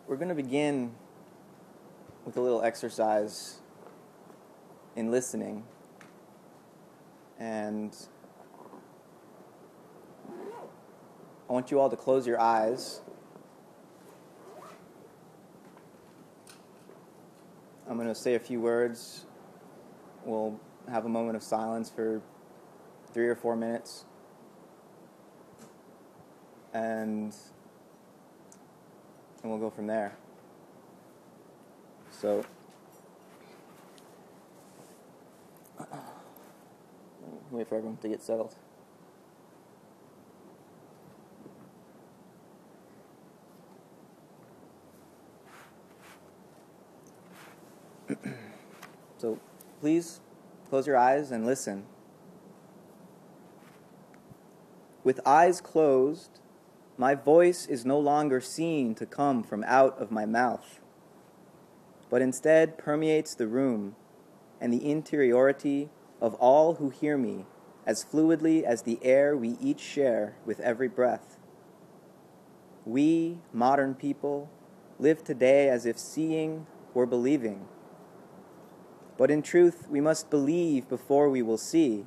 We're going to begin with a little exercise in listening. And I want you all to close your eyes. I'm going to say a few words. We'll have a moment of silence for 3 or 4 minutes. And we'll go from there. So, wait for everyone to get settled. So, please close your eyes and listen. With eyes closed, my voice is no longer seen to come from out of my mouth, but instead permeates the room and the interiority of all who hear me as fluidly as the air we each share with every breath. We, modern people, live today as if seeing were believing. But in truth, we must believe before we will see.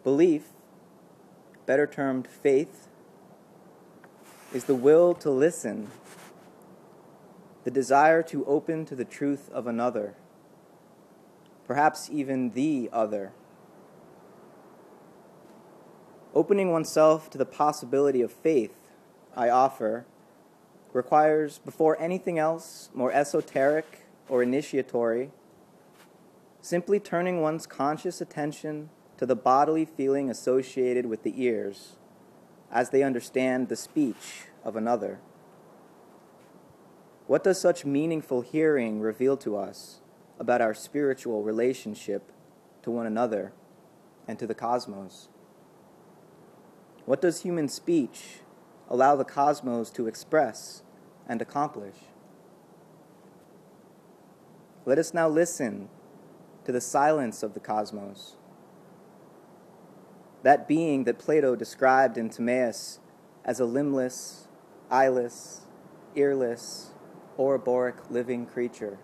Belief, better termed faith, is the will to listen, the desire to open to the truth of another, perhaps even the other. Opening oneself to the possibility of faith, I offer, requires, before anything else more esoteric or initiatory, simply turning one's conscious attention to the bodily feeling associated with the ears, as they understand the speech of another. What does such meaningful hearing reveal to us about our spiritual relationship to one another and to the cosmos? What does human speech allow the cosmos to express and accomplish? Let us now listen to the silence of the cosmos, that being that Plato described in Timaeus as a limbless, eyeless, earless, Ouroboros living creature.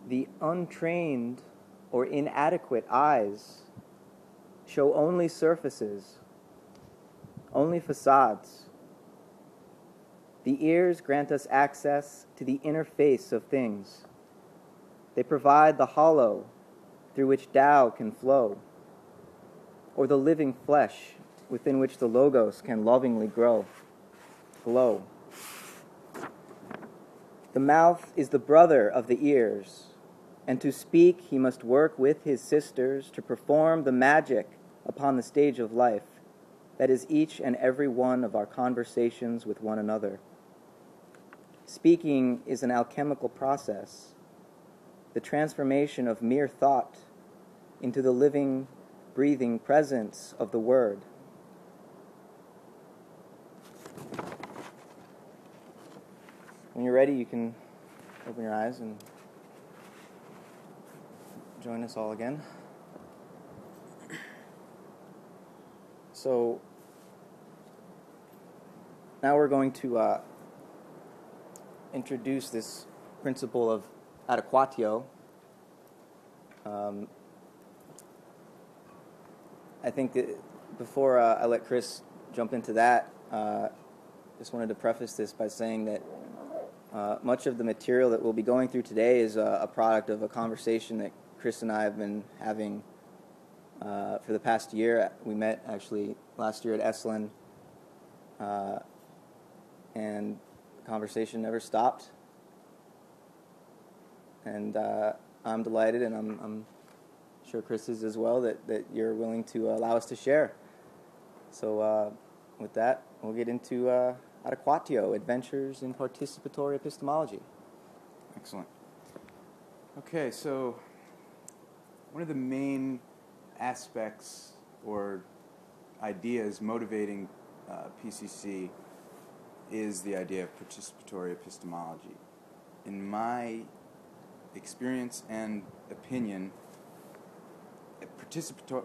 The untrained or inadequate eyes show only surfaces, only facades. The ears grant us access to the inner face of things. They provide the hollow through which Tao can flow, or the living flesh within which the Logos can lovingly glow. The mouth is the brother of the ears, and to speak he must work with his sisters to perform the magic upon the stage of life that is each and every one of our conversations with one another. Speaking is an alchemical process, the transformation of mere thought into the living, breathing presence of the Word. When you're ready, you can open your eyes and join us all again. So now we're going to introduce this principle of adequatio. I think that before I let Chris jump into that, just wanted to preface this by saying that much of the material that we'll be going through today is a product of a conversation that Chris and I have been having for the past year. We met actually last year at Esalen, and the conversation never stopped. And I'm delighted, and I'm sure Chris is as well, that you're willing to allow us to share. So with that, we'll get into Adequatio, Adventures in Participatory Epistemology. Excellent. Okay, so one of the main aspects or ideas motivating PCC is the idea of participatory epistemology. In my experience and opinion,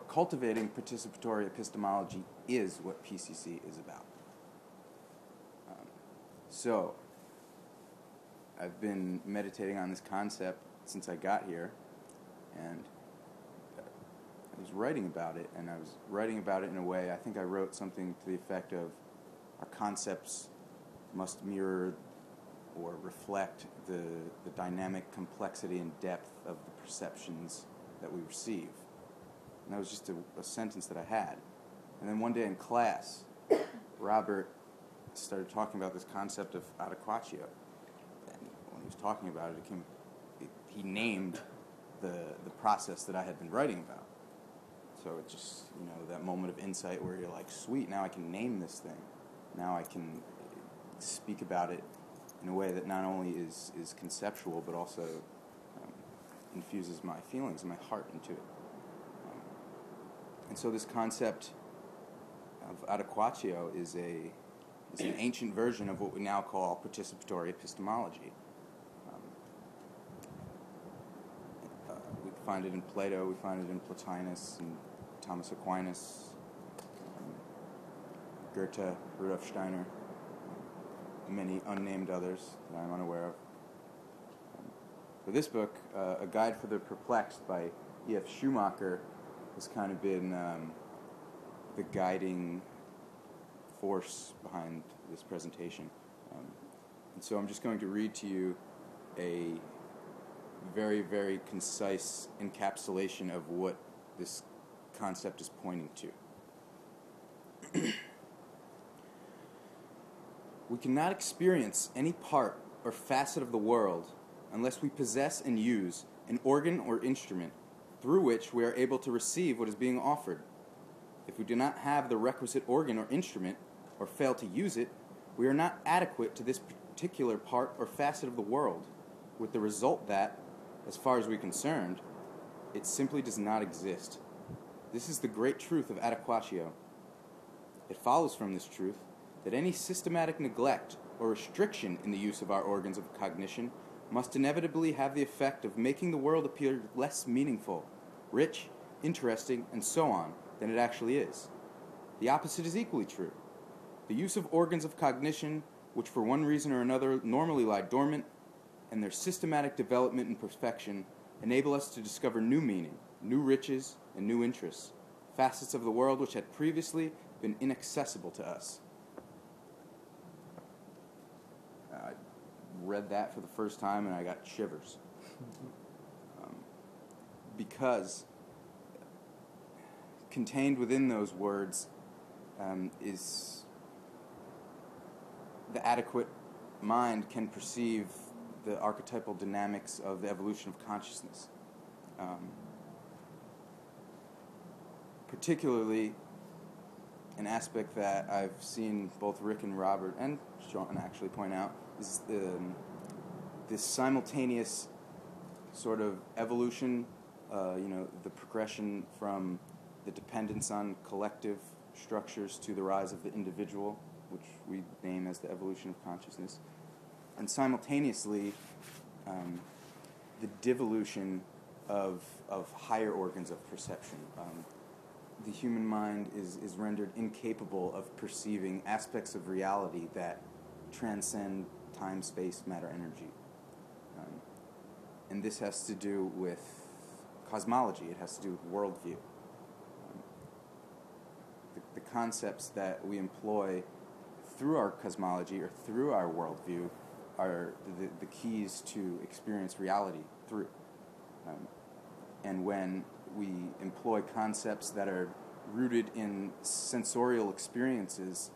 cultivating participatory epistemology is what PCC is about. So, I've been meditating on this concept since I got here, and I was writing about it, and I was writing about it in a way, I think I wrote something to the effect of, our concepts must mirror or reflect the dynamic complexity and depth of the perceptions that we receive. And that was just a sentence that I had. And then one day in class, Robert started talking about this concept of adequatio. And when he was talking about it, he named the process that I had been writing about. So it just, that moment of insight where you're like, sweet, now I can name this thing. Now I can speak about it in a way that not only is conceptual, but also infuses my feelings and my heart into it. And so this concept of adequatio is an ancient version of what we now call participatory epistemology. We find it in Plato, we find it in Plotinus and Thomas Aquinas, Goethe, Rudolf Steiner, many unnamed others that I'm unaware of. For this book, A Guide for the Perplexed by E.F. Schumacher, has kind of been the guiding force behind this presentation. And so I'm just going to read to you a very, very concise encapsulation of what this concept is pointing to. We cannot experience any part or facet of the world unless we possess and use an organ or instrument through which we are able to receive what is being offered. If we do not have the requisite organ or instrument, or fail to use it, we are not adequate to this particular part or facet of the world, with the result that, as far as we're concerned, it simply does not exist. This is the great truth of adequatio. It follows from this truth that any systematic neglect or restriction in the use of our organs of cognition must inevitably have the effect of making the world appear less meaningful, rich, interesting, and so on than it actually is. The opposite is equally true. The use of organs of cognition, which for one reason or another normally lie dormant, and their systematic development and perfection enable us to discover new meaning, new riches, and new interests, facets of the world which had previously been inaccessible to us. I read that for the first time and I got shivers. Because contained within those words is the adequate mind can perceive the archetypal dynamics of the evolution of consciousness. Particularly an aspect that I've seen both Rick and Robert and Sean actually point out is this simultaneous sort of evolution, the progression from the dependence on collective structures to the rise of the individual, which we name as the evolution of consciousness, and simultaneously the devolution of higher organs of perception. The human mind is rendered incapable of perceiving aspects of reality that transcend time, space, matter, energy. And this has to do with cosmology. It has to do with worldview. The concepts that we employ through our cosmology or through our worldview are the keys to experience reality through. And when we employ concepts that are rooted in sensorial experiences,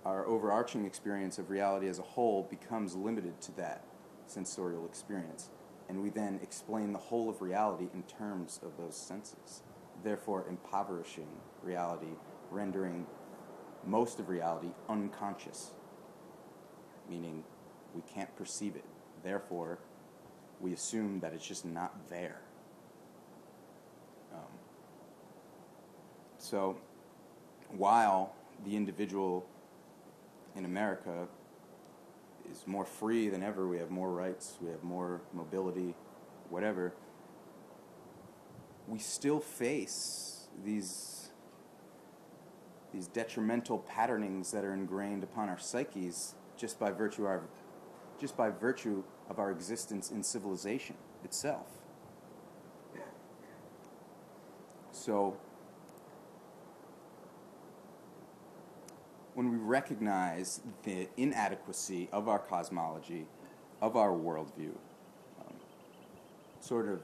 our overarching experience of reality as a whole becomes limited to that sensorial experience. And we then explain the whole of reality in terms of those senses, therefore impoverishing reality, rendering most of reality unconscious, meaning we can't perceive it. Therefore, we assume that it's just not there. So, while the individual in America is more free than ever, we have more rights, we have more mobility, whatever, we still face these detrimental patternings that are ingrained upon our psyches just by virtue of our existence in civilization itself. So, when we recognize the inadequacy of our cosmology, of our worldview, sort of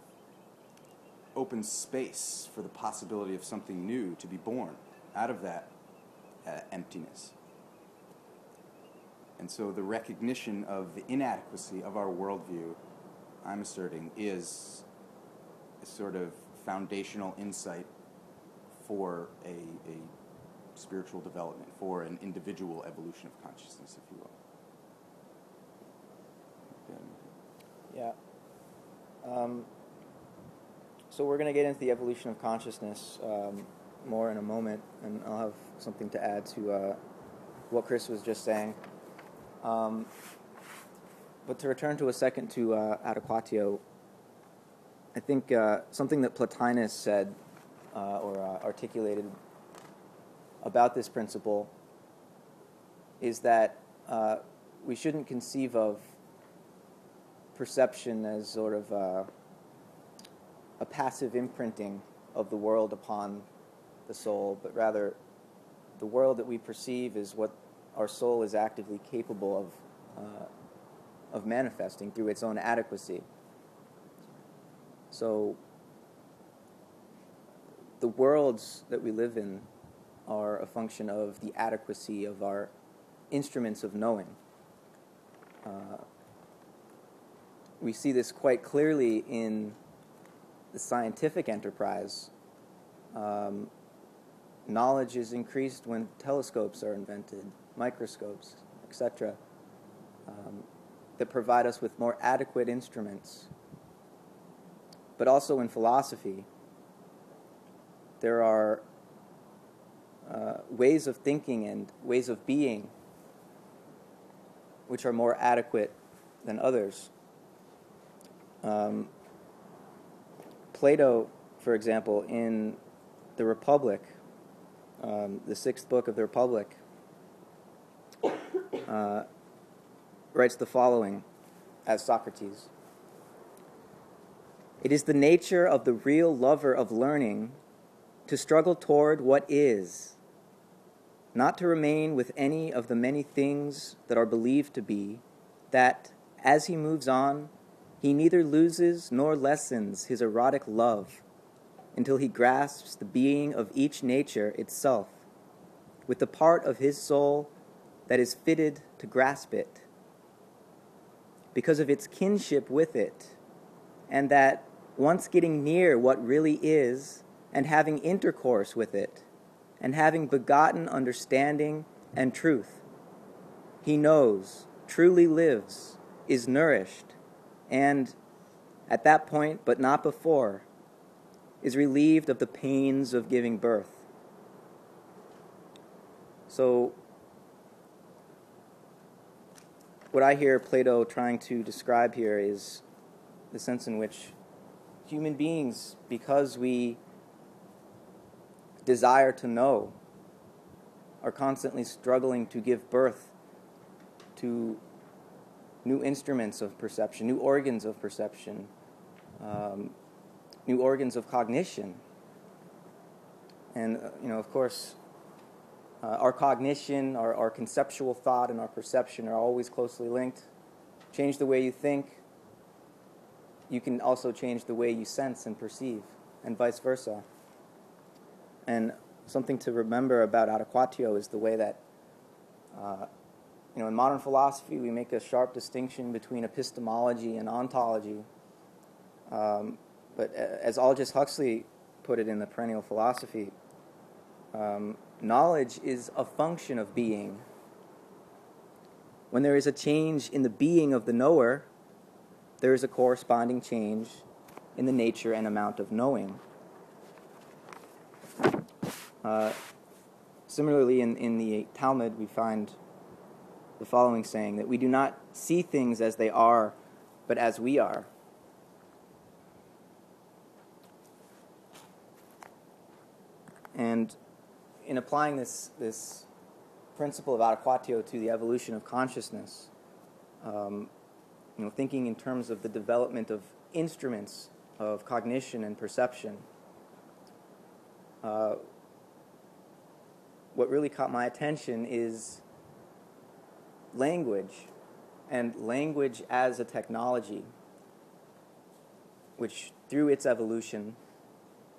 opens space for the possibility of something new to be born out of that emptiness. And so the recognition of the inadequacy of our worldview, I'm asserting, is a sort of foundational insight for a spiritual development, for an individual evolution of consciousness, if you will. Yeah. So we're going to get into the evolution of consciousness more in a moment, and I'll have something to add to what Chris was just saying. But to return to a second to Adequatio, I think something that Plotinus said or articulated about this principle is that we shouldn't conceive of perception as sort of a passive imprinting of the world upon the soul, but rather the world that we perceive is what our soul is actively capable of manifesting through its own adequacy. So the worlds that we live in are a function of the adequacy of our instruments of knowing. We see this quite clearly in the scientific enterprise. Knowledge is increased when telescopes are invented, microscopes, etc., that provide us with more adequate instruments. But also in philosophy, there are ways of thinking and ways of being which are more adequate than others. Plato, for example, in the Republic, the sixth book of the Republic, writes the following as Socrates: "It is the nature of the real lover of learning to struggle toward what is, not to remain with any of the many things that are believed to be, that, as he moves on, he neither loses nor lessens his erotic love until he grasps the being of each nature itself, with the part of his soul that is fitted to grasp it, because of its kinship with it, and that, once getting near what really is, and having intercourse with it, and having begotten understanding and truth, he knows, truly lives, is nourished, and, at that point, but not before, is relieved of the pains of giving birth." So, what I hear Plato trying to describe here is the sense in which human beings, because we desire to know, are constantly struggling to give birth to new instruments of perception, new organs of perception, new organs of cognition. And, of course, our cognition, our conceptual thought, and our perception are always closely linked. Change the way you think, you can also change the way you sense and perceive, and vice versa. And something to remember about Adequatio is the way that, in modern philosophy, we make a sharp distinction between epistemology and ontology. But as Aldous Huxley put it in The Perennial Philosophy, knowledge is a function of being. When there is a change in the being of the knower, there is a corresponding change in the nature and amount of knowing. Similarly, in the Talmud, we find the following saying, that we do not see things as they are, but as we are. And in applying this principle of Adequatio to the evolution of consciousness, thinking in terms of the development of instruments of cognition and perception, what really caught my attention is language, and language as a technology, which through its evolution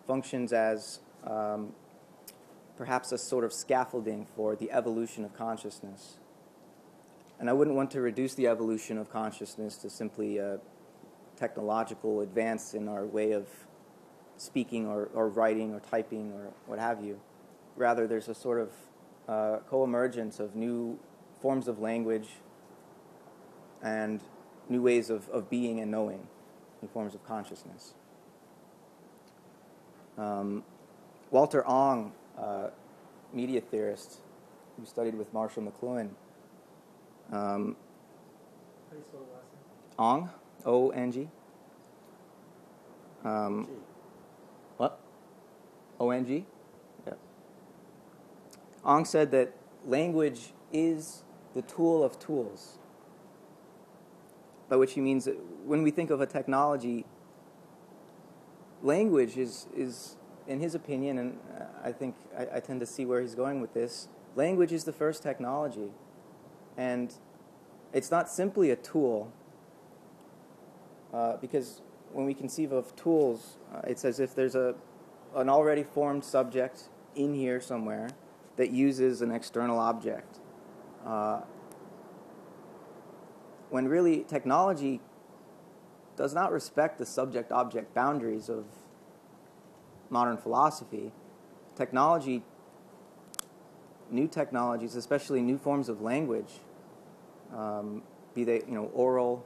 functions as perhaps a sort of scaffolding for the evolution of consciousness. And I wouldn't want to reduce the evolution of consciousness to simply a technological advance in our way of speaking or writing or typing or what have you. Rather, there's a sort of co-emergence of new forms of language and new ways of being and knowing, new forms of consciousness. Walter Ong, media theorist who studied with Marshall McLuhan. How do you spell the last name? Ong, O-N-G. What? O-N-G? Yeah. Ong said that language is the tool of tools, by which he means that when we think of a technology, language is in his opinion, and I think I tend to see where he's going with this, language is the first technology. And it's not simply a tool, because when we conceive of tools, it's as if there's an already formed subject in here somewhere that uses an external object. When really technology does not respect the subject-object boundaries of modern philosophy. Technology, new technologies, especially new forms of language, be they oral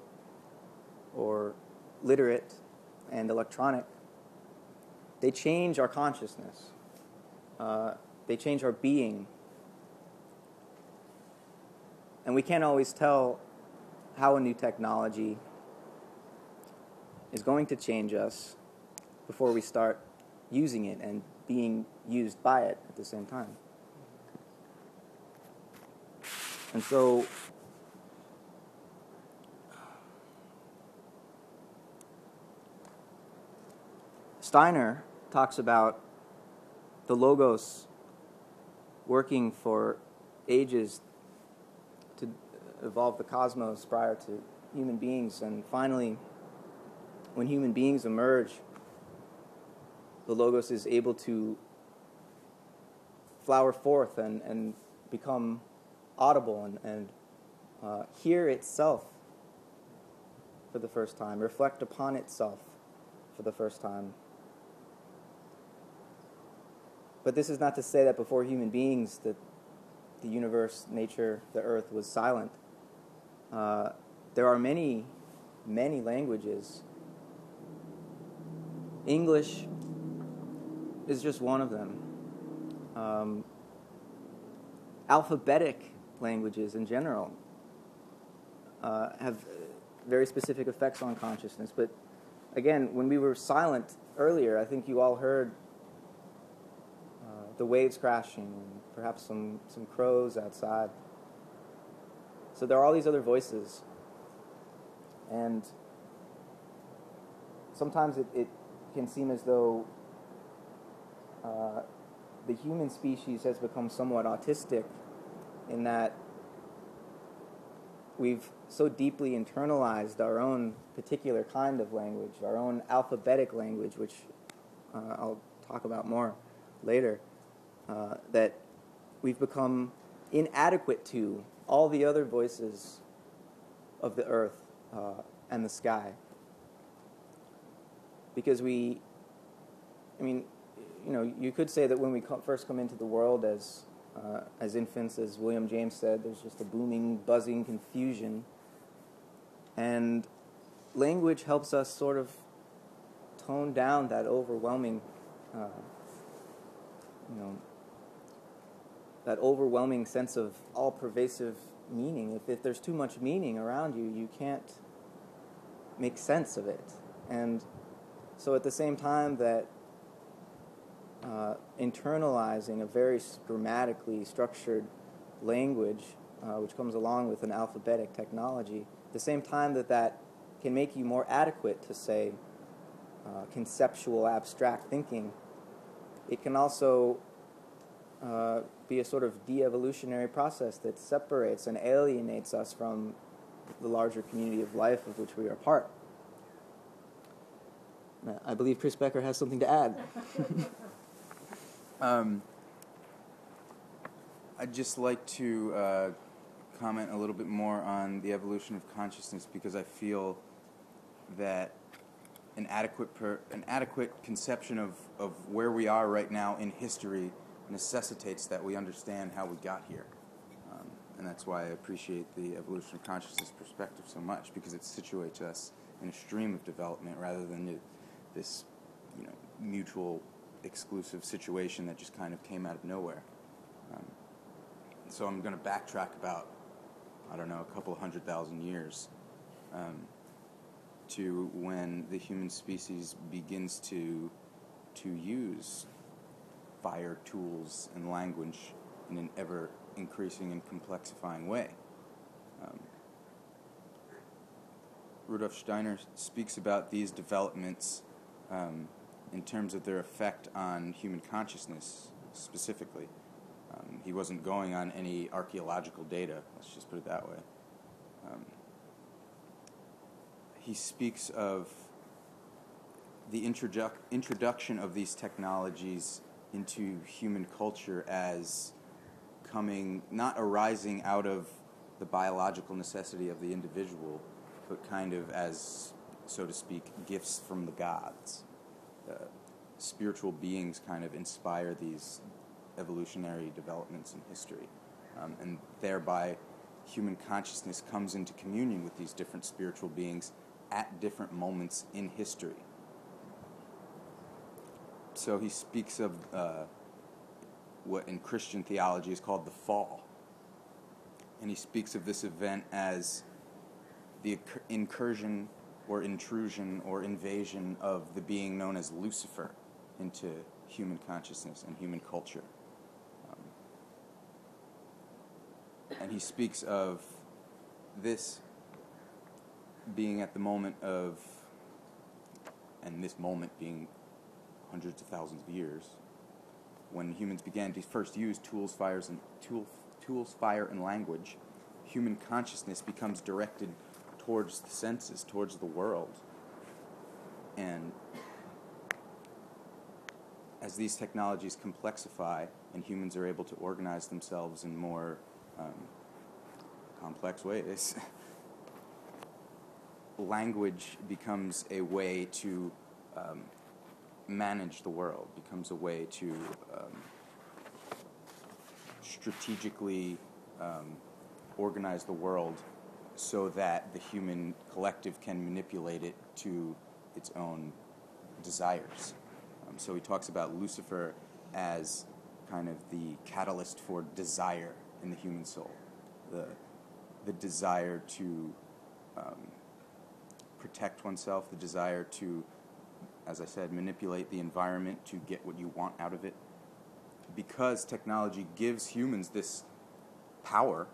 or literate and electronic, they change our consciousness. They change our being. And we can't always tell how a new technology is going to change us before we start using it and being used by it at the same time. And so Steiner talks about the Logos working for ages to evolve the cosmos prior to human beings, and finally, when human beings emerge, the Logos is able to flower forth and become audible and hear itself for the first time, reflect upon itself for the first time. But this is not to say that before human beings that the universe, nature, the earth was silent. There are many, many languages. English is just one of them. Alphabetic languages in general have very specific effects on consciousness. But again, when we were silent earlier, I think you all heard the waves crashing and perhaps some crows outside. So there are all these other voices. And sometimes it can seem as though the human species has become somewhat autistic in that we've so deeply internalized our own particular kind of language, our own alphabetic language, which I'll talk about more later, that we've become inadequate to all the other voices of the earth and the sky. Because you could say that when we first come into the world as infants, as William James said, there's just a booming, buzzing confusion. And language helps us sort of tone down that overwhelming, that overwhelming sense of all-pervasive meaning. If there's too much meaning around you, you can't make sense of it. And so at the same time that internalizing a very grammatically structured language, which comes along with an alphabetic technology, at the same time that can make you more adequate to, say, conceptual abstract thinking, it can also be a sort of de-evolutionary process that separates and alienates us from the larger community of life of which we are part. I believe Chris Becker has something to add. I'd just like to comment a little bit more on the evolution of consciousness, because I feel that an adequate conception of where we are right now in history necessitates that we understand how we got here. And that's why I appreciate the evolution of consciousness perspective so much, because it situates us in a stream of development rather than this mutual exclusive situation that just kind of came out of nowhere. So I'm going to backtrack about, a couple of 100,000 years to when the human species begins to use fire tools and language in an ever increasing and complexifying way. Rudolf Steiner speaks about these developments in terms of their effect on human consciousness specifically. He wasn't going on any archaeological data, let's just put it that way. He speaks of the introduction of these technologies into human culture as not arising out of the biological necessity of the individual, but kind of as, so to speak, gifts from the gods. Spiritual beings kind of inspire these evolutionary developments in history, and thereby human consciousness comes into communion with these different spiritual beings at different moments in history. So he speaks of what in Christian theology is called the fall, and he speaks of this event as the incursion or intrusion or invasion of the being known as Lucifer into human consciousness and human culture. And he speaks of this being at the moment of, and this moment being hundreds of thousands of years, when humans began to first use tools, fire, and language. Human consciousness becomes directed towards the senses, towards the world. And as these technologies complexify and humans are able to organize themselves in more complex ways, language becomes a way to manage the world, becomes a way to strategically organize the world so that the human collective can manipulate it to its own desires. So he talks about Lucifer as kind of the catalyst for desire in the human soul, the desire to protect oneself, the desire to, as I said, manipulate the environment to get what you want out of it. Because technology gives humans this power,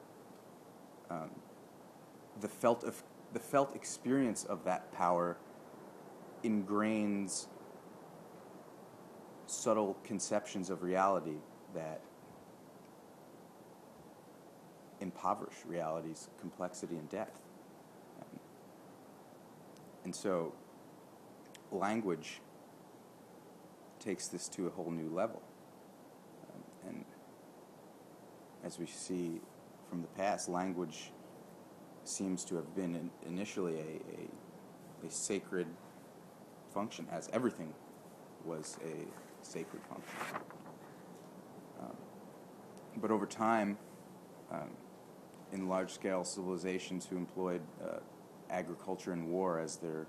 the felt experience of that power ingrains subtle conceptions of reality that impoverish reality's complexity and depth. And so language takes this to a whole new level. And as we see from the past, language seems to have been initially a sacred function, as everything was a sacred function. But over time, in large-scale civilizations who employed agriculture and war as their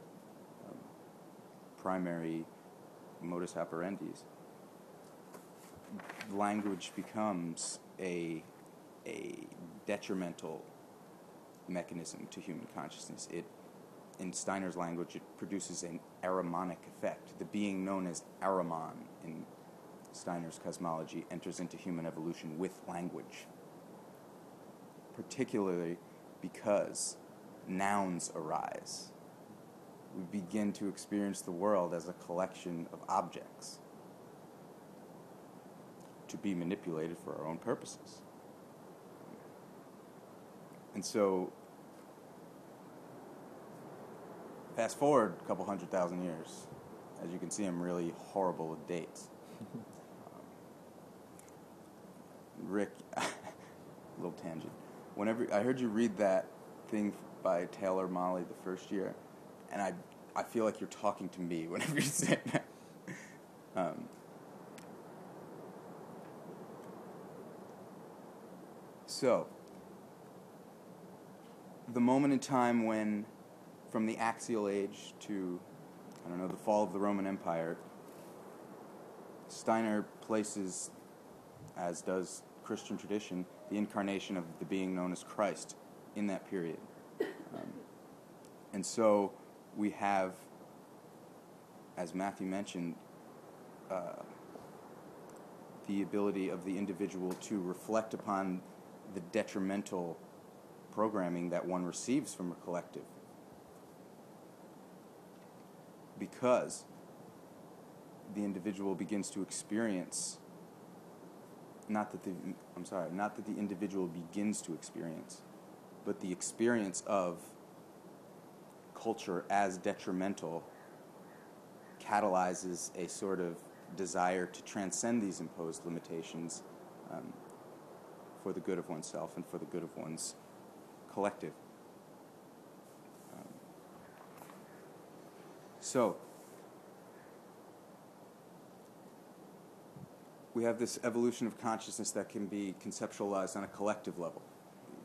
primary modus operandi, language becomes a detrimental mechanism to human consciousness. In Steiner's language, it produces an Ahrimanic effect. The being known as Ahriman in Steiner's cosmology enters into human evolution with language, particularly because nouns arise. We begin to experience the world as a collection of objects to be manipulated for our own purposes. And so, fast forward a couple 100,000 years. As you can see, I'm really horrible with dates. Rick, little tangent. Whenever I heard you read that thing by Taylor Molly the first year, and I feel like you're talking to me whenever you say that. So, the moment in time when, from the axial age to, the fall of the Roman Empire, Steiner places, as does Christian tradition, the incarnation of the being known as Christ in that period. And so we have, as Matthew mentioned, the ability of the individual to reflect upon the detrimental programming that one receives from a collective. Because the individual begins to experience, not that the individual begins to experience, but the experience of culture as detrimental catalyzes a sort of desire to transcend these imposed limitations for the good of oneself and for the good of one's collective. So, we have this evolution of consciousness that can be conceptualized on a collective level.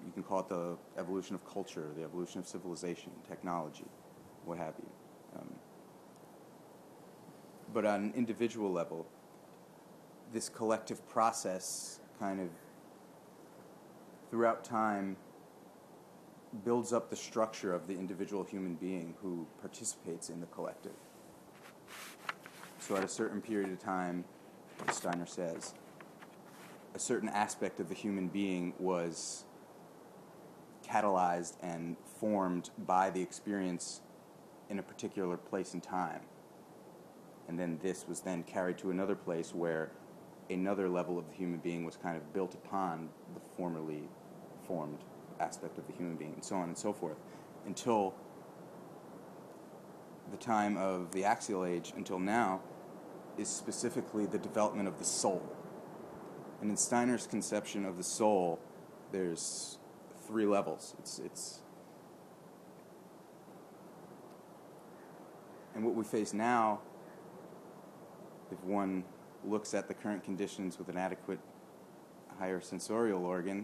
You can call it the evolution of culture, the evolution of civilization, technology, what have you. But on an individual level, this collective process kind of, throughout time, builds up the structure of the individual human being who participates in the collective. So at a certain period of time, as Steiner says, a certain aspect of the human being was catalyzed and formed by the experience in a particular place and time. And then this was then carried to another place where another level of the human being was kind of built upon the formerly formed aspect of the human being, and so on and so forth, until the time of the axial age, until now, is specifically the development of the soul. And in Steiner's conception of the soul, there's 3 levels. And what we face now, if one looks at the current conditions with an adequate higher sensorial organ,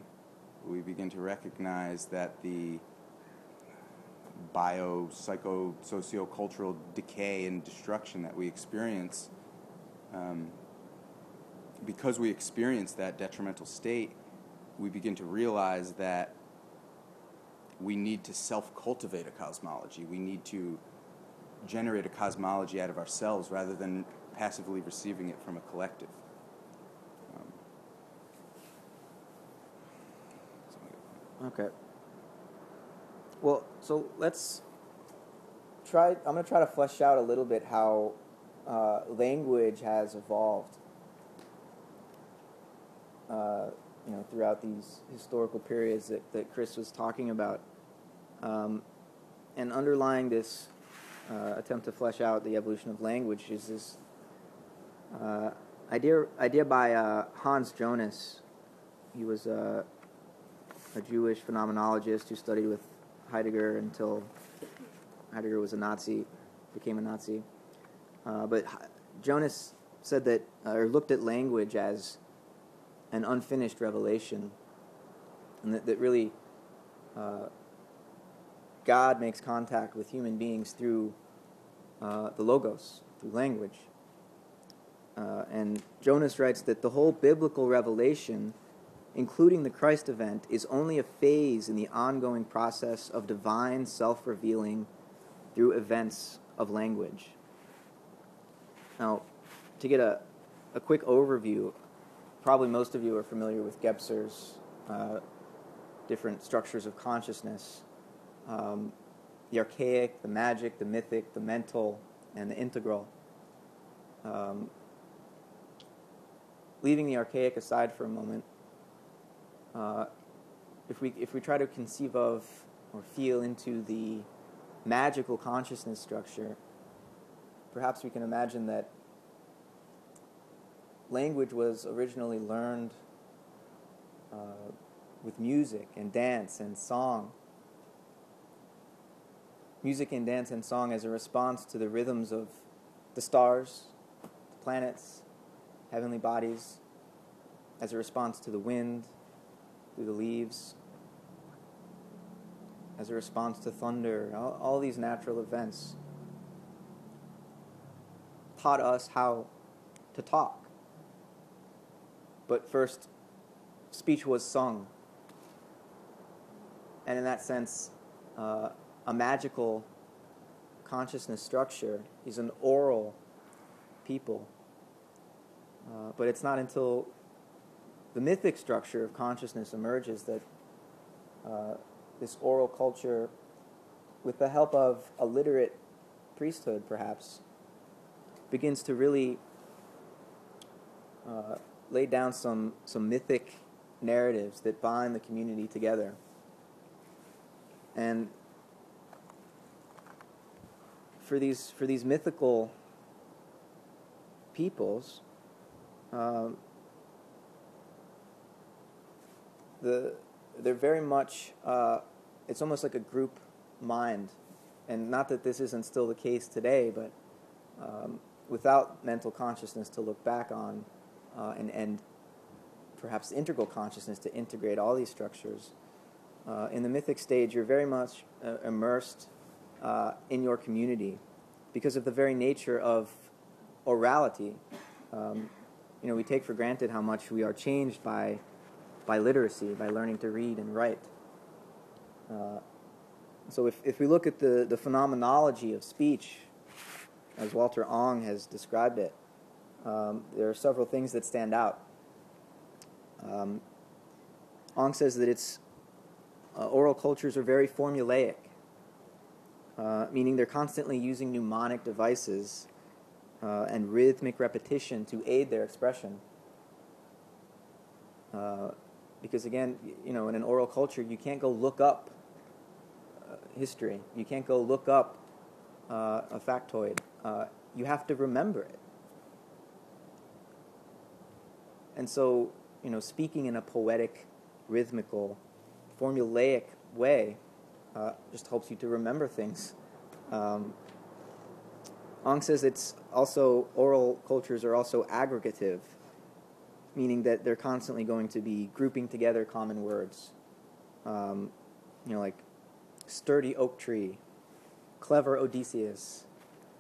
we begin to recognize that the bio-psycho-socio-cultural decay and destruction that we experience, because we experience that detrimental state, we begin to realize that we need to self-cultivate a cosmology. We need to generate a cosmology out of ourselves rather than passively receiving it from a collective. Okay. Well, so let's try. I'm going to try to flesh out a little bit how language has evolved. Throughout these historical periods that Chris was talking about, and underlying this attempt to flesh out the evolution of language is this idea by Hans Jonas. He was a Jewish phenomenologist who studied with Heidegger until Heidegger was a Nazi, became a Nazi. But Jonas said that, or looked at language as an unfinished revelation, and that really God makes contact with human beings through the logos, through language. And Jonas writes that the whole biblical revelation, including the Christ event, is only a phase in the ongoing process of divine self-revealing through events of language. Now, to get a quick overview, probably most of you are familiar with Gebser's different structures of consciousness. The archaic, the magic, the mythic, the mental, and the integral. Leaving the archaic aside for a moment, if we try to conceive of or feel into the magical consciousness structure, perhaps we can imagine that language was originally learned with music and dance and song. Music and dance and song as a response to the rhythms of the stars, the planets, heavenly bodies, as a response to the wind through the leaves, as a response to thunder. All these natural events taught us how to talk. But first, speech was sung. And in that sense, a magical consciousness structure is an oral people. But it's not until the mythic structure of consciousness emerges that this oral culture, with the help of a literate priesthood perhaps, begins to really lay down some mythic narratives that bind the community together. And for these mythical peoples, they're very much, it's almost like a group mind. And not that this isn't still the case today, but without mental consciousness to look back on, and perhaps integral consciousness to integrate all these structures, in the mythic stage, you're very much immersed in your community because of the very nature of orality. We take for granted how much we are changed by literacy, by learning to read and write. So if we look at the phenomenology of speech, as Walter Ong has described it, there are several things that stand out. Ong says that its oral cultures are very formulaic, meaning they're constantly using mnemonic devices and rhythmic repetition to aid their expression. Because again, in an oral culture, you can't go look up history. You can't go look up a factoid. You have to remember it. And so, speaking in a poetic, rhythmical, formulaic way just helps you to remember things. Ong says oral cultures are also aggregative, meaning that they're constantly going to be grouping together common words. Like sturdy oak tree, clever Odysseus,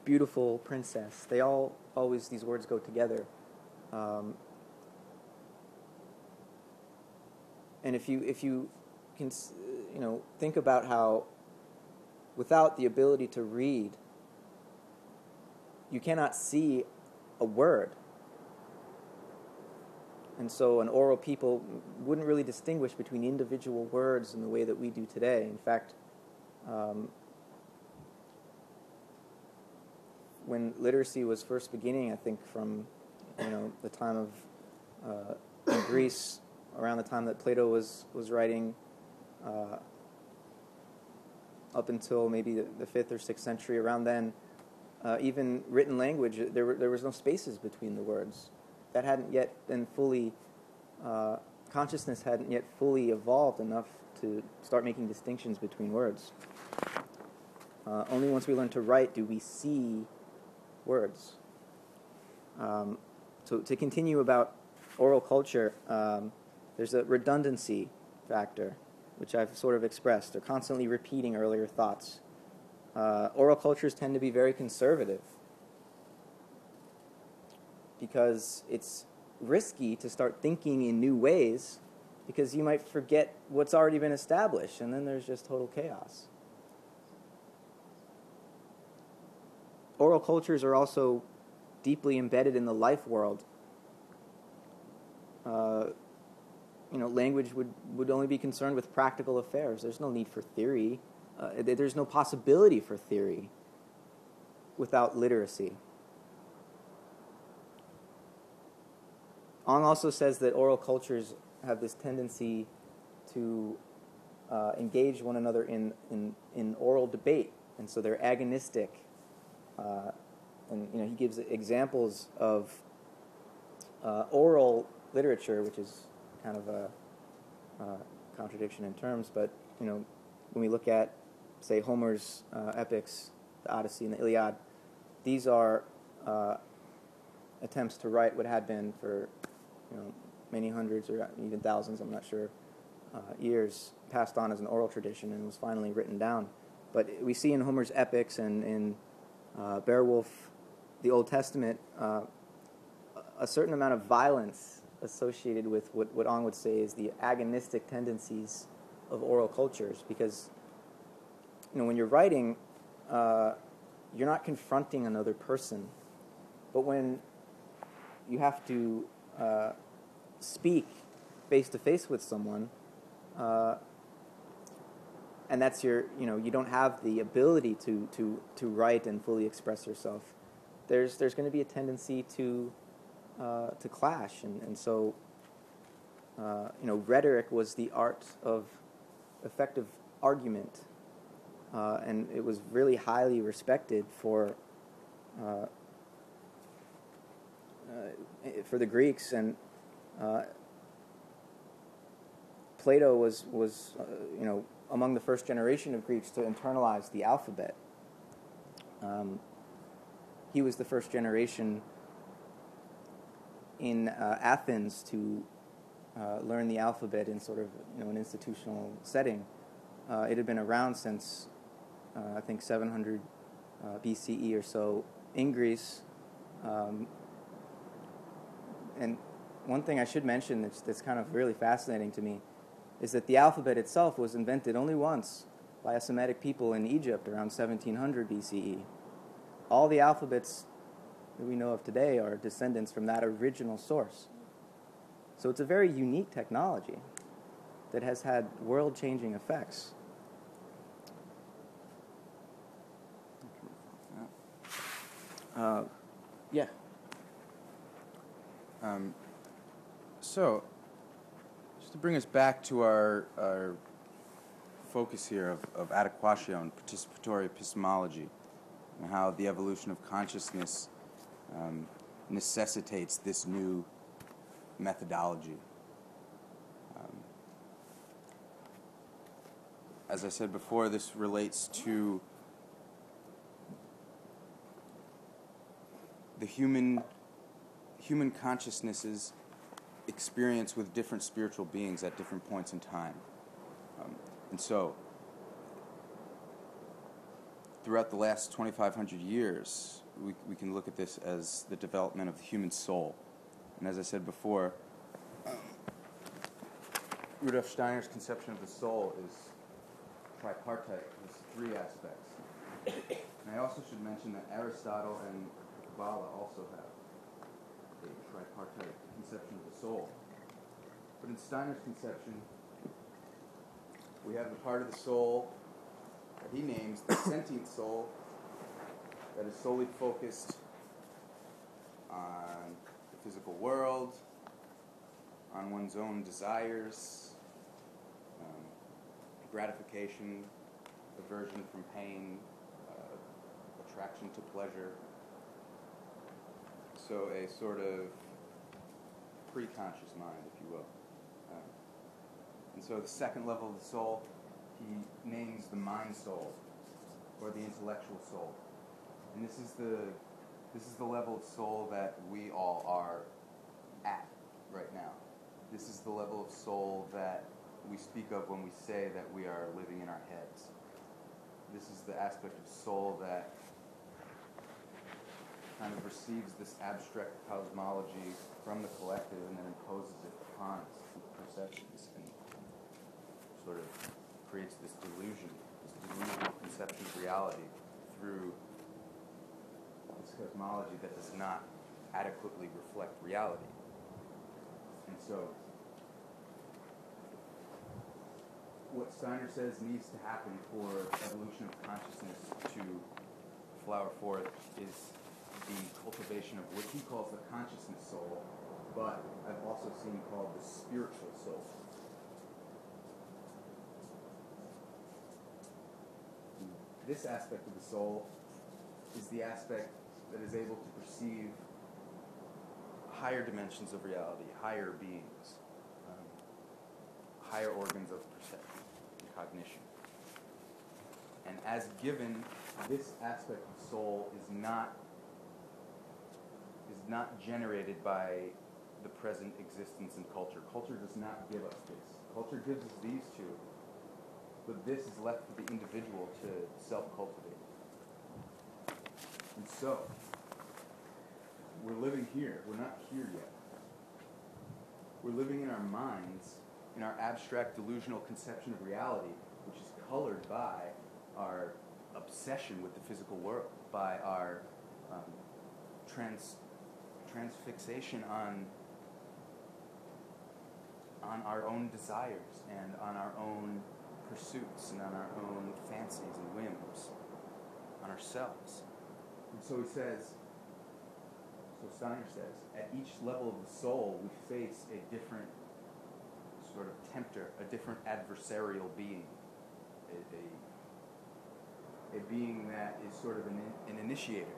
beautiful princess. These words go together. And if you can, think about how without the ability to read, you cannot see a word. And so an oral people wouldn't really distinguish between individual words in the way that we do today. In fact, when literacy was first beginning, I think from the time of in Greece, around the time that Plato was writing, up until maybe the 5th or 6th century, around then, even written language, there was no spaces between the words. That hadn't yet been fully, consciousness hadn't yet fully evolved enough to start making distinctions between words. Only once we learn to write do we see words. So to continue about oral culture, there's a redundancy factor, which I've sort of expressed. They're constantly repeating earlier thoughts. Oral cultures tend to be very conservative because it's risky to start thinking in new ways because you might forget what's already been established, and then there's just total chaos. Oral cultures are also deeply embedded in the life world. Language would only be concerned with practical affairs. There's no need for theory. There's no possibility for theory without literacy. Ong also says that oral cultures have this tendency to engage one another in oral debate, and so they're agonistic. And he gives examples of oral literature, which is kind of a contradiction in terms, but when we look at, say, Homer's epics, the Odyssey and the Iliad, these are attempts to write what had been for many hundreds or even thousands, I'm not sure, years, passed on as an oral tradition and was finally written down. But we see in Homer's epics and in Beowulf, the Old Testament, a certain amount of violence associated with what Ong would say is the agonistic tendencies of oral cultures, because when you're writing, you're not confronting another person, but when you have to speak face to face with someone, and that's you don't have the ability to write and fully express yourself. There's going to be a tendency to clash, and so rhetoric was the art of effective argument, and it was really highly respected for the Greeks, and Plato was among the first generation of Greeks to internalize the alphabet. He was the first generation in Athens to learn the alphabet in sort of an institutional setting. It had been around since I think 700 BCE or so in Greece. And one thing I should mention that's kind of really fascinating to me is that the alphabet itself was invented only once by a Semitic people in Egypt around 1700 BCE. All the alphabets that we know of today are descendants from that original source. So it's a very unique technology that has had world-changing effects. Yeah. So, just to bring us back to our focus here of Adequatio and Participatory Epistemology, and how the evolution of consciousness necessitates this new methodology. As I said before, this relates to the human consciousness's experience with different spiritual beings at different points in time. And so, throughout the last 2,500 years, we can look at this as the development of the human soul. And as I said before, Rudolf Steiner's conception of the soul is tripartite has three aspects. And I also should mention that Aristotle and Kabbalah also have a tripartite conception of the soul. But in Steiner's conception, we have the part of the soul that he names the sentient soul, that is solely focused on the physical world, on one's own desires, gratification, aversion from pain, attraction to pleasure. So a sort of pre-conscious mind, if you will. And so the second level of the soul, he names the mind soul, or the intellectual soul. And this is the level of soul that we all are at right now. This is the level of soul that we speak of when we say that we are living in our heads. This is the aspect of soul that kind of receives this abstract cosmology from the collective and then imposes it upon its perceptions and sort of creates this delusional conception of reality through this cosmology that does not adequately reflect reality. And so what Steiner says needs to happen for evolution of consciousness to flower forth is the cultivation of what he calls the consciousness soul, but I've also seen called the spiritual soul. This aspect of the soul is the aspect that is able to perceive higher dimensions of reality, higher beings, higher organs of perception and cognition. And as given, this aspect of soul is not generated by the present existence in culture. Culture does not give us this. Culture gives us these two, but this is left for the individual to self-cultivate. And so, we're living here. We're not here yet. We're living in our minds, in our abstract delusional conception of reality, which is colored by our obsession with the physical world, by our transfixation on our own desires and on our own pursuits and on our own fancies and whims, on ourselves. And so Steiner says, at each level of the soul, we face a different sort of tempter, a different adversarial being, a being that is sort of an initiator,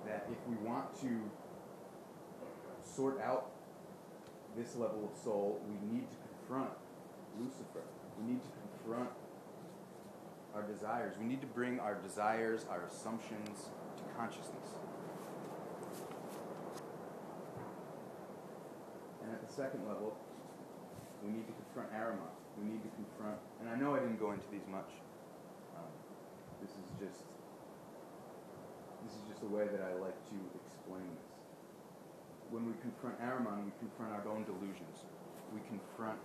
that if we want to sort out this level of soul, we need to confront Lucifer. We need to confront our desires. We need to bring our desires, our assumptions to consciousness. And at the second level, we need to confront Ahriman. We need to confront, and I know I didn't go into these much. This is just a way that I like to explain this. When we confront Ahriman, we confront our own delusions. We confront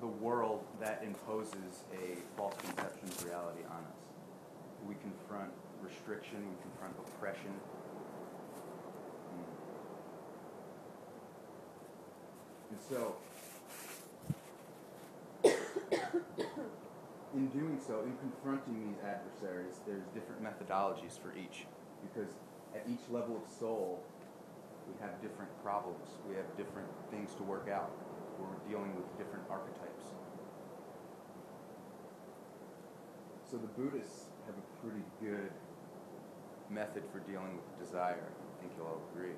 the world that imposes a false conception of reality on us. We confront restriction. We confront oppression. And so, in doing so, in confronting these adversaries, there's different methodologies for each. Because at each level of soul, we have different problems. We have different things to work out. We're dealing with different archetypes. So the Buddhists have a pretty good method for dealing with desire. I think you'll all agree.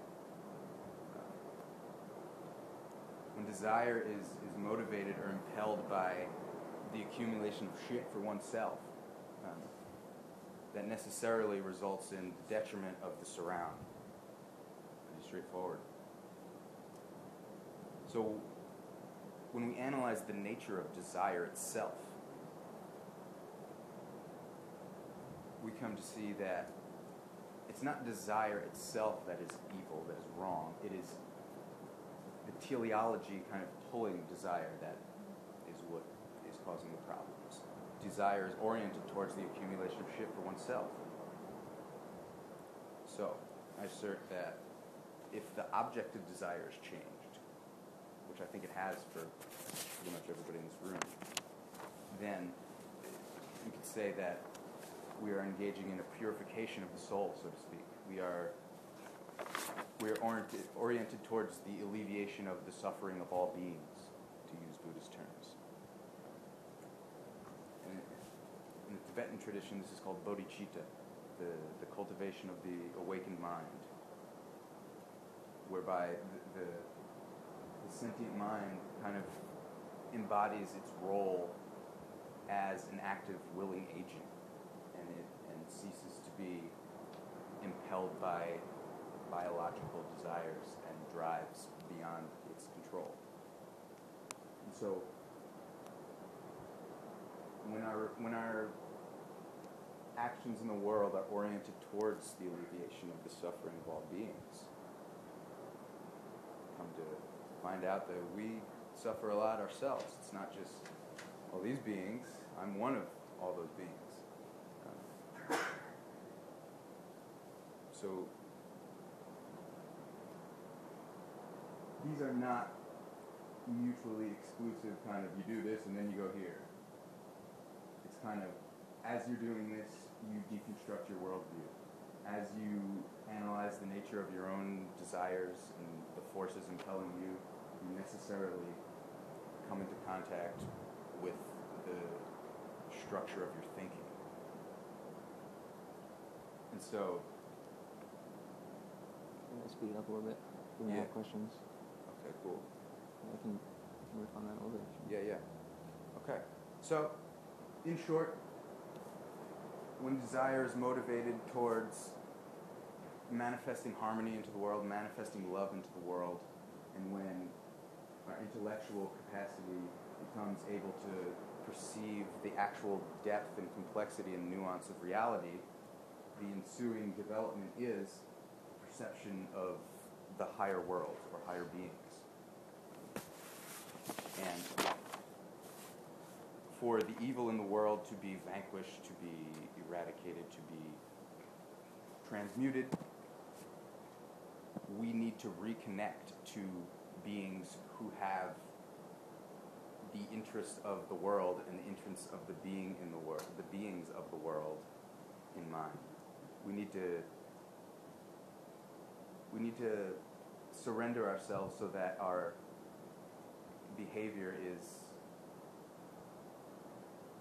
When desire is motivated or impelled by the accumulation of shit for oneself, that necessarily results in the detriment of the surround. Pretty straightforward. So when we analyze the nature of desire itself, we come to see that it's not desire itself that is evil, that is wrong. It is the teleology kind of pulling desire that is what is causing the problems. Desire is oriented towards the accumulation of shit for oneself. So, I assert that if the object of desire is changed, which I think it has for pretty much everybody in this room, then we could say that we are engaging in a purification of the soul, so to speak. We are oriented towards the alleviation of the suffering of all beings, to use Buddhist terms. And in the Tibetan tradition, this is called bodhicitta, the cultivation of the awakened mind, whereby the sentient mind kind of embodies its role as an active, willing agent, and ceases to be impelled by biological desires and drives beyond its control. And so, when our actions in the world are oriented towards the alleviation of the suffering of all beings, come to find out that we suffer a lot ourselves. It's not just all these beings. I'm one of all those beings. So these are not mutually exclusive kind of, you do this and then you go here. It's kind of, as you're doing this, you deconstruct your worldview. As you analyze the nature of your own desires and the forces impelling you, you necessarily come into contact with the structure of your thinking. And so, I'm going to speed it up a little bit. Do we have questions? Okay, cool. I can work on that a little bit. Yeah. Okay. So, in short, when desire is motivated towards manifesting harmony into the world, manifesting love into the world, and when our intellectual capacity becomes able to perceive the actual depth and complexity and nuance of reality, the ensuing development is perception of the higher world or higher beings. And for the evil in the world to be vanquished, to be eradicated, to be transmuted, we need to reconnect to beings who have the interests of the world and the interests of the being in the world, the beings of the world in mind. We need to surrender ourselves so that our behavior is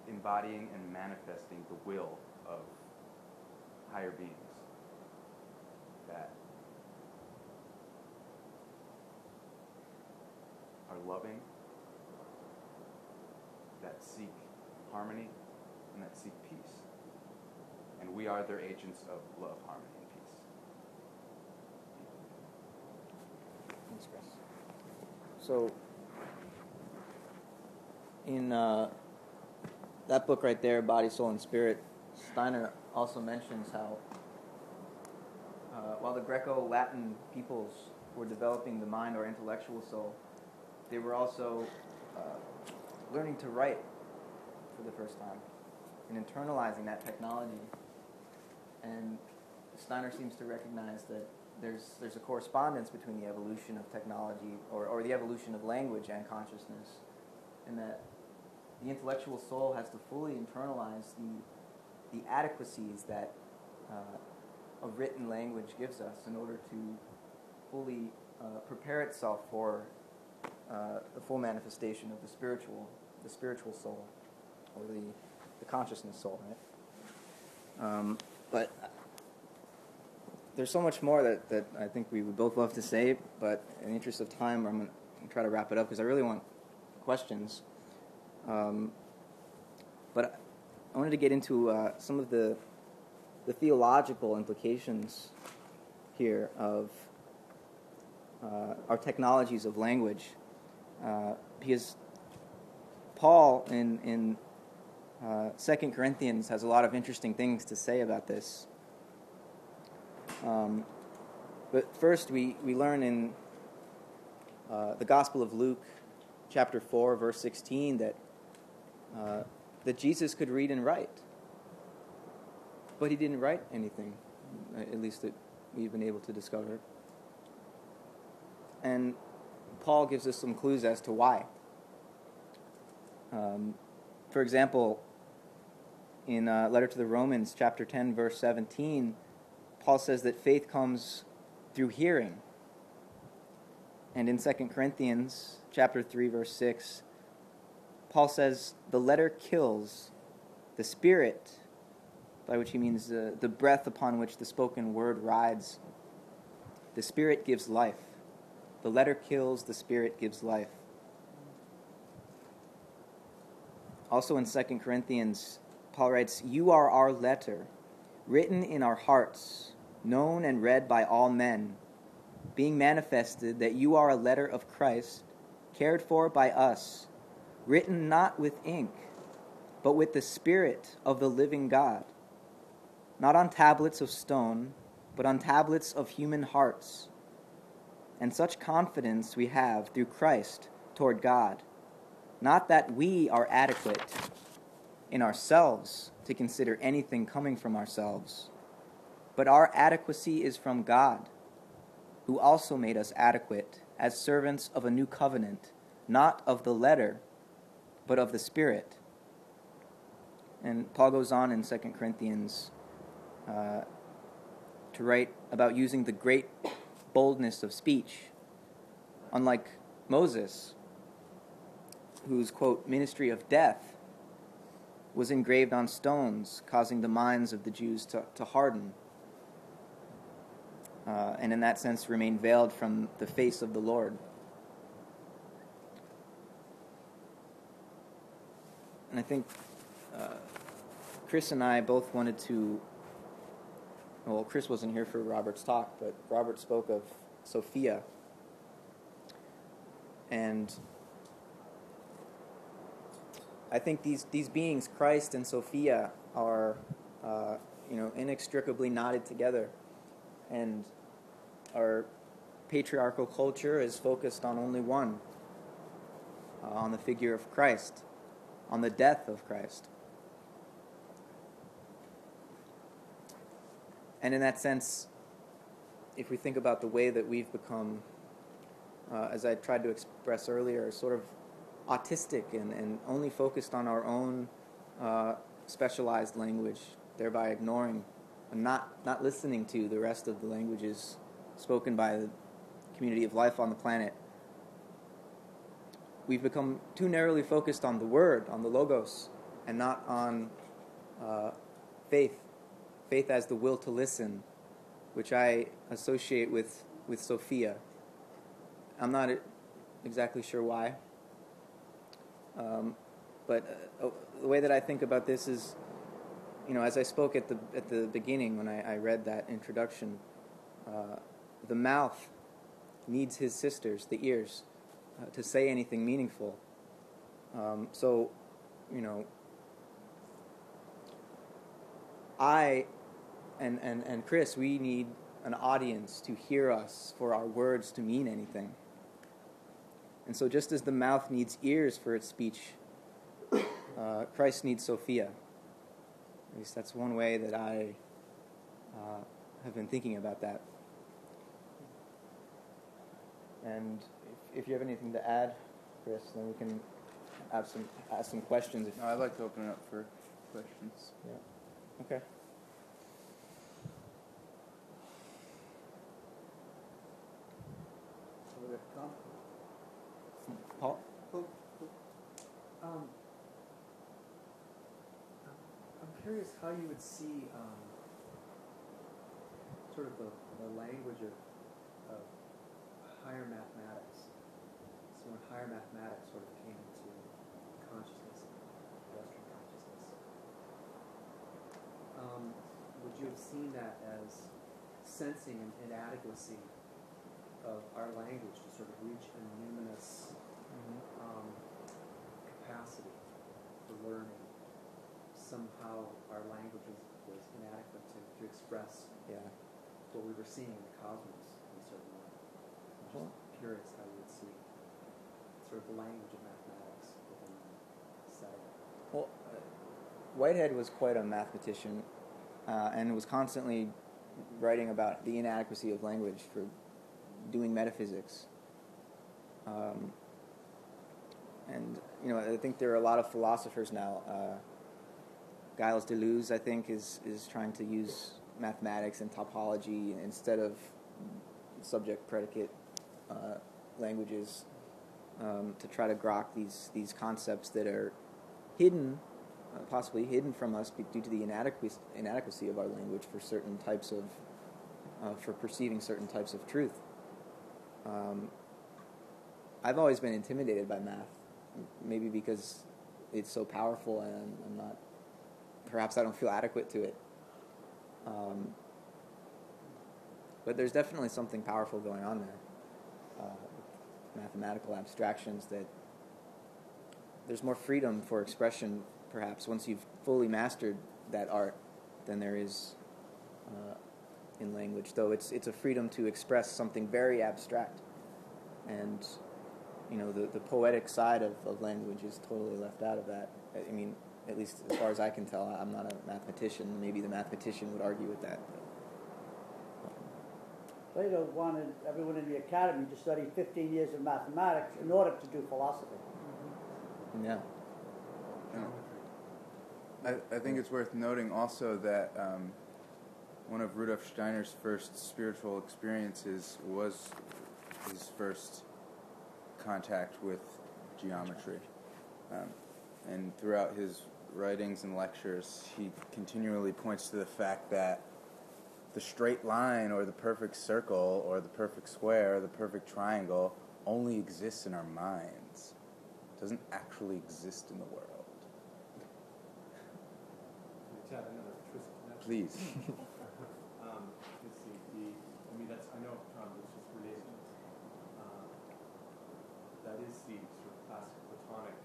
embodying and manifesting the will of higher beings that are loving, that seek harmony, and that seek peace. And we are their agents of love, harmony, and peace. Thanks, Chris. So, in that book right there, Body, Soul, and Spirit, Steiner also mentions how while the Greco-Latin peoples were developing the mind or intellectual soul, they were also learning to write for the first time and internalizing that technology. And Steiner seems to recognize that there's a correspondence between the evolution of technology or the evolution of language and consciousness, and that the intellectual soul has to fully internalize the adequacies that a written language gives us in order to fully prepare itself for the full manifestation of the spiritual soul, or the consciousness soul, right? But there's so much more that I think we would both love to say, but in the interest of time, I'm going to try to wrap it up because I really want questions. But I wanted to get into some of the theological implications here of our technologies of language, because Paul in 2 Corinthians has a lot of interesting things to say about this. But first, we learn in the Gospel of Luke, chapter 4, verse 16, that that Jesus could read and write. But he didn't write anything, at least that we've been able to discover. And Paul gives us some clues as to why. For example, in letter to the Romans, chapter 10, verse 17, Paul says that faith comes through hearing. And in 2 Corinthians, chapter 3, verse 6, Paul says, the letter kills, the spirit, by which he means the breath upon which the spoken word rides. The spirit gives life. The letter kills, the spirit gives life. Also in 2 Corinthians, Paul writes, you are our letter, written in our hearts, known and read by all men, being manifested that you are a letter of Christ, cared for by us, written not with ink, but with the Spirit of the living God, not on tablets of stone, but on tablets of human hearts. And such confidence we have through Christ toward God, not that we are adequate in ourselves to consider anything coming from ourselves, but our adequacy is from God, who also made us adequate as servants of a new covenant, not of the letter, but of the Spirit. And Paul goes on in 2 Corinthians to write about using the great boldness of speech, unlike Moses, whose, quote, ministry of death was engraved on stones, causing the minds of the Jews to harden, and in that sense remain veiled from the face of the Lord. And I think Chris and I both wanted to, well, Chris wasn't here for Robert's talk, but Robert spoke of Sophia. And I think these beings, Christ and Sophia, are inextricably knotted together. And our patriarchal culture is focused on only one, on the figure of Christ, on the death of Christ. And in that sense, if we think about the way that we've become, as I tried to express earlier, sort of autistic and only focused on our own specialized language, thereby ignoring and not listening to the rest of the languages spoken by the community of life on the planet. We've become too narrowly focused on the word, on the logos, and not on faith. Faith as the will to listen, which I associate with Sophia. I'm not exactly sure why. But the way that I think about this is, as I spoke at the beginning when I read that introduction, the mouth needs his sisters, the ears, to say anything meaningful. So, I and Chris, we need an audience to hear us for our words to mean anything. And so just as the mouth needs ears for its speech, Christ needs Sophia. At least that's one way that I have been thinking about that. And if you have anything to add, Chris, then we can ask some questions. No, I'd like to open it up for questions. Yeah. Okay. Paul? I'm curious how you would see sort of the language of higher mathematics. So when higher mathematics sort of came into consciousness, Western consciousness, would you have seen that as sensing an inadequacy of our language to sort of reach a numinous capacity for learning? Somehow our language was inadequate to express what we were seeing in the cosmos in a certain way. I'm just curious how you would see sort of the language of mathematics within that setting. Well, Whitehead was quite a mathematician, and was constantly writing about the inadequacy of language for doing metaphysics. And I think there are a lot of philosophers now. Gilles Deleuze, I think, is trying to use mathematics and topology instead of subject-predicate languages to try to grok these concepts that are hidden, possibly hidden from us due to the inadequacy of our language for certain types of, for perceiving certain types of truth. I've always been intimidated by math, maybe because it's so powerful and I'm not, perhaps I don't feel adequate to it. But there's definitely something powerful going on there. Mathematical abstractions, that there's more freedom for expression, perhaps, once you've fully mastered that art than there is in language. Though it's a freedom to express something very abstract. And, the poetic side of language is totally left out of that. I mean, at least as far as I can tell. I'm not a mathematician. Maybe the mathematician would argue with that. Plato wanted everyone in the academy to study 15 years of mathematics in order to do philosophy. Yeah. I think it's worth noting also that one of Rudolf Steiner's first spiritual experiences was his first contact with geometry. And throughout his writings and lectures, he continually points to the fact that the straight line or the perfect circle or the perfect square or the perfect triangle only exists in our minds. It doesn't actually exist in the world. Can I add another twist to that? Please. Let's see. I know Lucifer's related. That is the sort of classic Platonic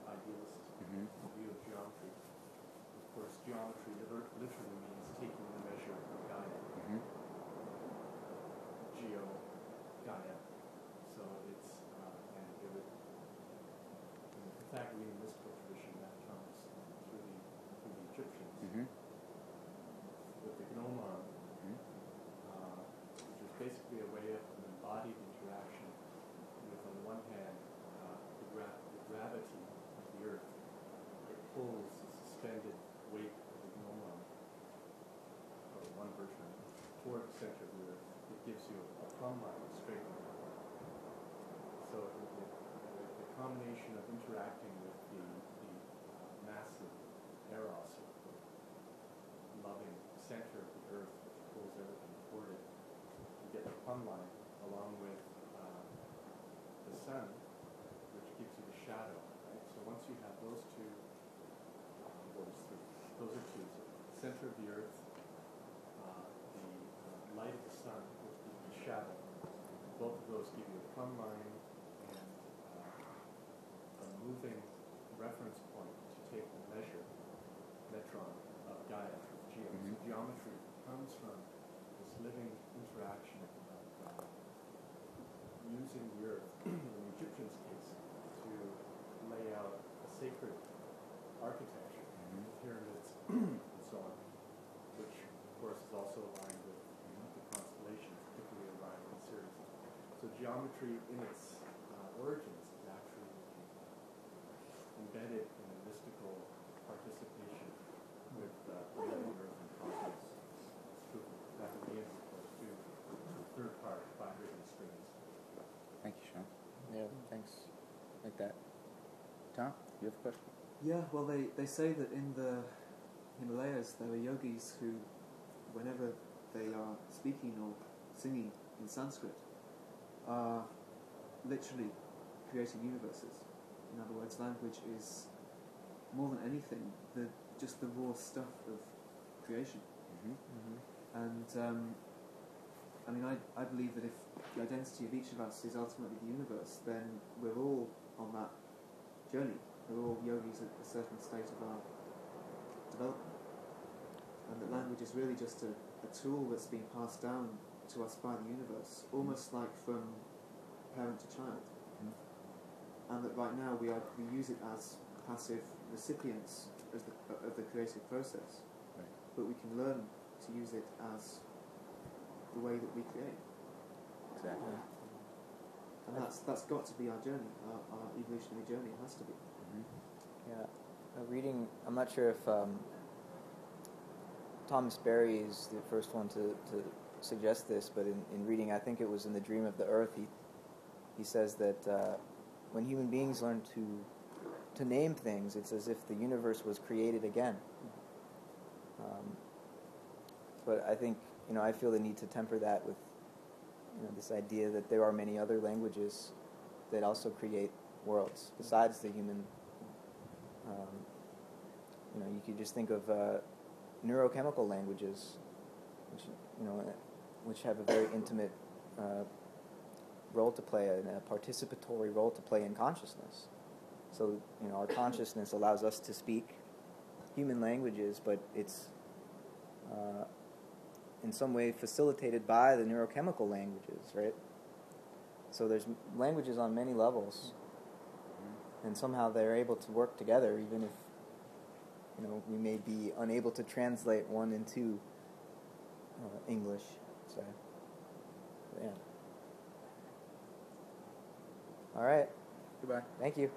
idealist view of geometry. Of course, geometry literally means taking the measure of Gaia. Geo, Gaia. So it's, and it would, in the Pythagorean mystical tradition, that comes through the Egyptians. With the gnomon, which is basically a way of an embodied interaction with, on the one hand, the gravity of the earth. It pulls the suspended weight of the gnomon, or one version, toward the center of the earth. It gives you a plumb line, a straight line. So the combination of interacting with the massive eros, or the loving center of the earth, which pulls everything toward it, you get the plumb line, along with the sun, which gives you the shadow. Right? So once you have those two, those are two. So the center of the earth, the light of the sun, which gives you the shadow. Both of those give you a plumb line and a moving reference point to take the measure, metron, of Gaia, geo. So geometry comes from this living interaction of using the earth, in the Egyptians' case, to lay out a sacred architecture, pyramids, and so on, which, of course, is also aligned with the constellations, particularly Orion and Sirius. So geometry, in its origins, is actually embedded in a mystical participation with the living earth and cosmos. It's true for Pythagoreans, of course, too. The third part, fibers and strings. Thank you, Sean. Yeah, thanks. Like that. Tom, you have a question? Yeah, well, they say that in the Himalayas there are yogis who, whenever they are speaking or singing in Sanskrit, are literally creating universes. In other words, language is, more than anything, just the raw stuff of creation. And I believe that if the identity of each of us is ultimately the universe, then we're all on that journey. We're all yogis at a certain state of our development. And that language is really just a tool that's being passed down to us by the universe, almost like from parent to child. And that right now we use it as passive recipients of the creative process, Right. but we can learn to use it as the way that we create. Exactly. And that's got to be our journey, our evolutionary journey. It has to be. Yeah, reading. I'm not sure if Thomas Berry is the first one to suggest this, but in reading, I think it was in The Dream of the Earth, he says that when human beings learn to name things, it's as if the universe was created again. But I think, I feel the need to temper that with this idea that there are many other languages that also create worlds besides the human. You could just think of neurochemical languages, which have a very intimate role to play, a participatory role to play in consciousness. So, our consciousness allows us to speak human languages, but it's in some way facilitated by the neurochemical languages, right? So there's languages on many levels, and somehow they're able to work together, even if we may be unable to translate one into English. So, yeah. All right. Goodbye. Thank you.